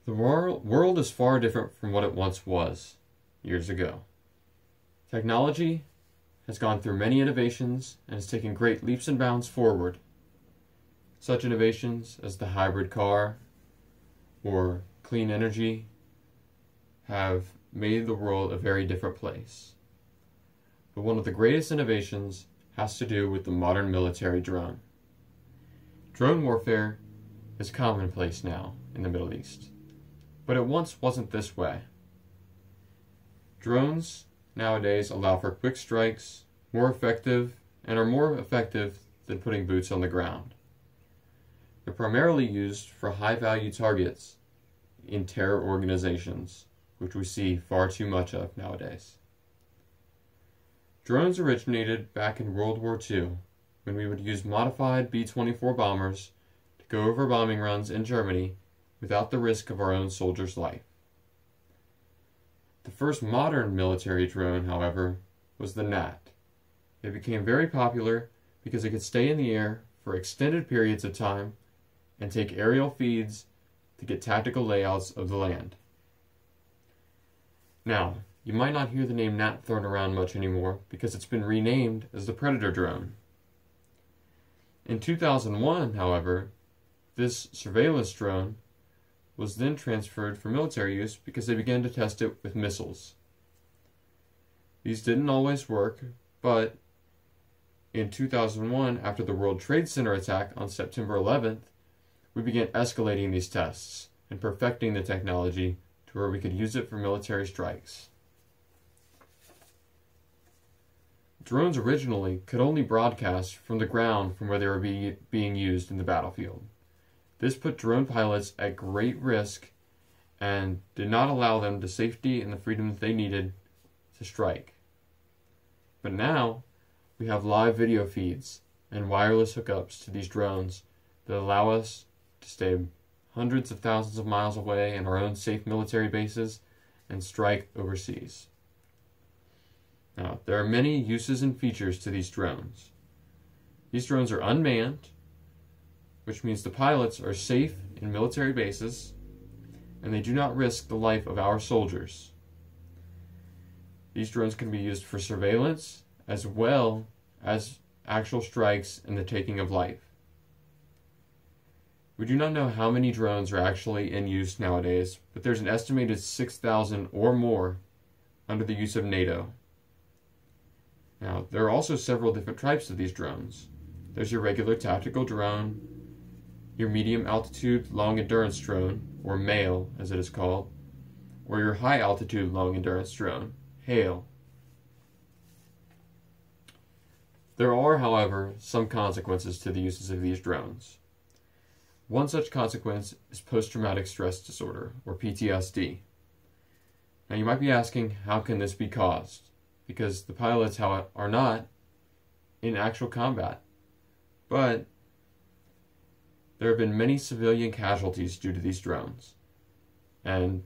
The world is far different from what it once was, years ago. Technology has gone through many innovations and has taken great leaps and bounds forward. Such innovations as the hybrid car or clean energy have made the world a very different place. But one of the greatest innovations has to do with the modern military drone. Drone warfare is commonplace now in the Middle East, but it once wasn't this way. Drones nowadays allow for quick strikes, and are more effective than putting boots on the ground. They're primarily used for high-value targets in terror organizations, which we see far too much of nowadays. Drones originated back in World War II, when we would use modified B-24 bombers to go over bombing runs in Germany without the risk of our own soldiers' life. The first modern military drone, however, was the Gnat. It became very popular because it could stay in the air for extended periods of time and take aerial feeds to get tactical layouts of the land. Now, you might not hear the name Gnat thrown around much anymore because it's been renamed as the Predator drone. In 2001, however, this surveillance drone was then transferred for military use because they began to test it with missiles. These didn't always work, but in 2001, after the World Trade Center attack on September 11th, we began escalating these tests and perfecting the technology to where we could use it for military strikes. Drones originally could only broadcast from the ground from where they were being used in the battlefield. This put drone pilots at great risk and did not allow them the safety and the freedom that they needed to strike. But now, we have live video feeds and wireless hookups to these drones that allow us to stay hundreds of thousands of miles away in our own safe military bases and strike overseas. Now, there are many uses and features to these drones. These drones are unmanned, which means the pilots are safe in military bases, and they do not risk the life of our soldiers. These drones can be used for surveillance, as well as actual strikes and the taking of life. We do not know how many drones are actually in use nowadays, but there's an estimated 6,000 or more under the use of NATO. Now, there are also several different types of these drones. There's your regular tactical drone, your medium altitude long endurance drone, or MALE as it is called, or your high altitude long endurance drone, HALE. There are, however, some consequences to the uses of these drones. One such consequence is post-traumatic stress disorder, or PTSD. Now you might be asking, how can this be caused? Because the pilots are not in actual combat. But there have been many civilian casualties due to these drones. And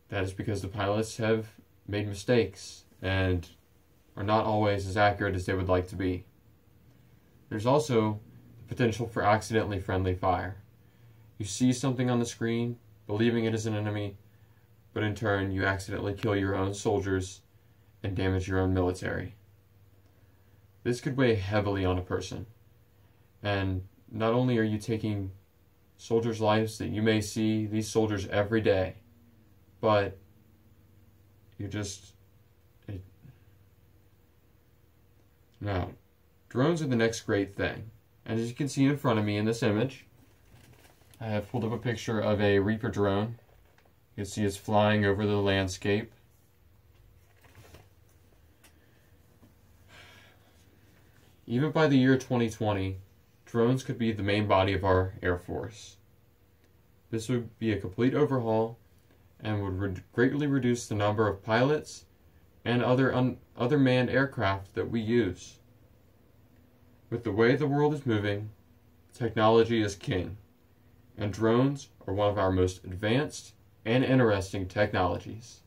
that is because the pilots have made mistakes and are not always as accurate as they would like to be. There's also the potential for accidentally friendly fire. You see something on the screen, believing it is an enemy, but in turn you accidentally kill your own soldiers and damage your own military. This could weigh heavily on a person. And not only are you taking soldiers' lives that you may see these soldiers every day, but Now, drones are the next great thing. And as you can see in front of me in this image, I have pulled up a picture of a Reaper drone. You can see it's flying over the landscape. Even by the year 2020, drones could be the main body of our Air Force. This would be a complete overhaul and would greatly reduce the number of pilots and other manned aircraft that we use. With the way the world is moving, technology is king, and drones are one of our most advanced and interesting technologies.